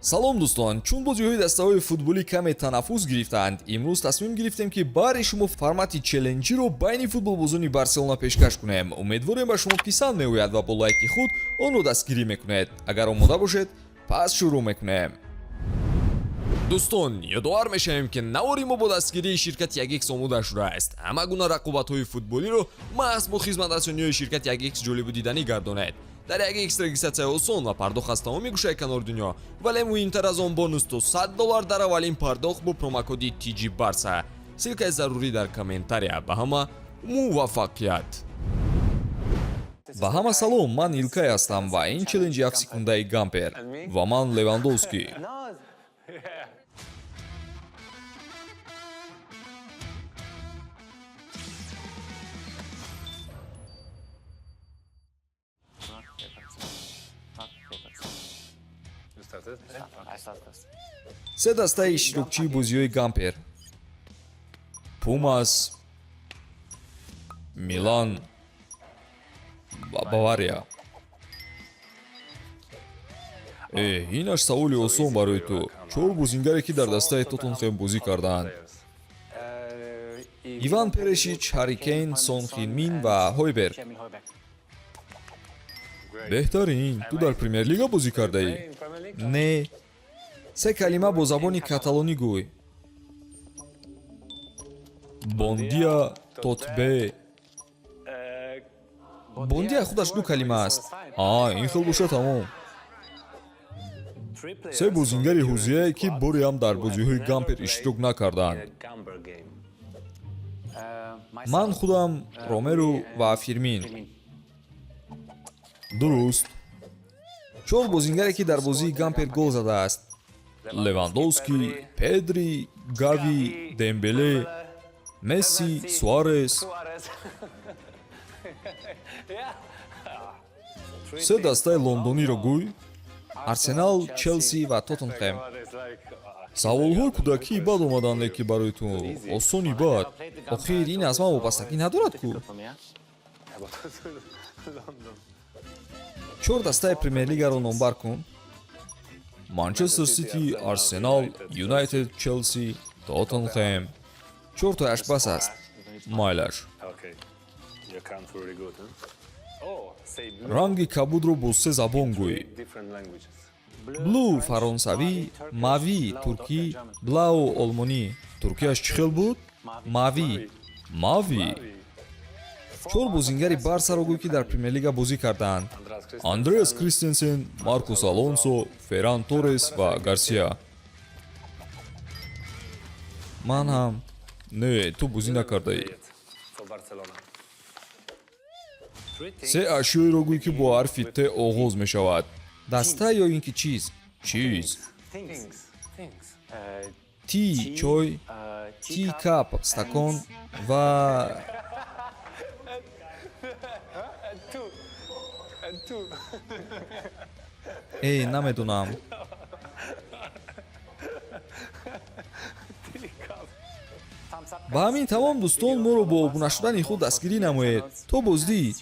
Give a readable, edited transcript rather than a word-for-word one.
салом дӯстон, чун бозиҳои дастаҳои футболӣ каме танаффус гирифтаанд, имрӯз тасмим гирифтем ки барои шумо формати челленҷиро байни футболбозони Барселона пешкаш кунем. Умедворем ба шумо писанд меояд ва бо лайки худ онро дастгирӣ мекунед. Агар омода бошед, пас шурӯъ мекунем. дӯстон, ёдовар мешавем ки навори мо бо дастгирии ширкати 1x омода шудааст. Ҳама гуна рақобатҳои футболиро маҳз бо хизматрасониҳои ширкати 1x ҷолибу диданӣ гардонед. Дар 1x регистратсия осон ва пардохт аз тамоми гӯшаи канори дунё, вале муҳимтар аз он бонус $100 дар аввалин пардохт бо промокоди TG Barca. Силкаи зарурӣ дар комментария. Ба ҳама муваффақият. Ба ҳама салом, ман Илкай ҳастам ва ин челленҷи 7 секундаи Гампер ва ман Левандовски. се дастаи иштирокчии бозиҳои Гампер: Пумас, Милан ва Бавария. Инаш саволи осон барои ту. Чор бозингаре ки дар дастаи Тоттенхэм бозӣ кардаанд: Иван Перешич, Ҳарри Кейн, Сон Хин-мин ва Ҳойберг. Беҳтарин, ту дар Премер-лига бозӣ кардаӣ? Не. се калима бо забони каталонӣ гӯй. Бондия, Тотбе. Бондия худаш ду калима аст. Ин хел боша тамом. се бозингари ҳозирае ки бори ҳам дар бозиҳои Гампер иштирок накардаанд. Ман худам, Ромеру ва Фирмин. Дуруст. чор бозингаре ки дар бозии Гампер гол задааст: Левандовски, Педри, Гави, Дембеле, Месси, Суарес. се дастаи лондониро гӯй: Арсенал, Челси ва Тоттенхэм. саволҳои кӯдакӣ бад омаданд, леки барои ту осони бад. Охир ин аз ман вобастагӣ надорад кӯ? чор дастаи Премер-лигаро номбар кун: Манчестер Сити, Арсенал, Юнайтед, Челси, Тоттенхэм. чортояш бас аст. Майлаш. ранги кабудро бо се забон гӯй: блу фаронсавӣ, мавӣ туркӣ, блау олмонӣ. Туркияш чӣ хел буд? Мавӣ. Мавӣ. чор бозингари Барсаро гӯй ки дар Премер-лига бозӣ кардаанд: Андреас Кристенсен, Маркус Алонсо, Ферран Торрес ва Гарсия. ман ҳам. Не, ту бозӣ накардаӣ. се ашёеро гӯй ки бо ҳарфи Т оғоз мешавад. даста ё ин ки чиз? Чиз. Ти чой, ти кап стакон ва намедонам. ба ҳамин тамом дӯстон, моро бо обуна шудани худ дастгирӣ намоед. То боздид.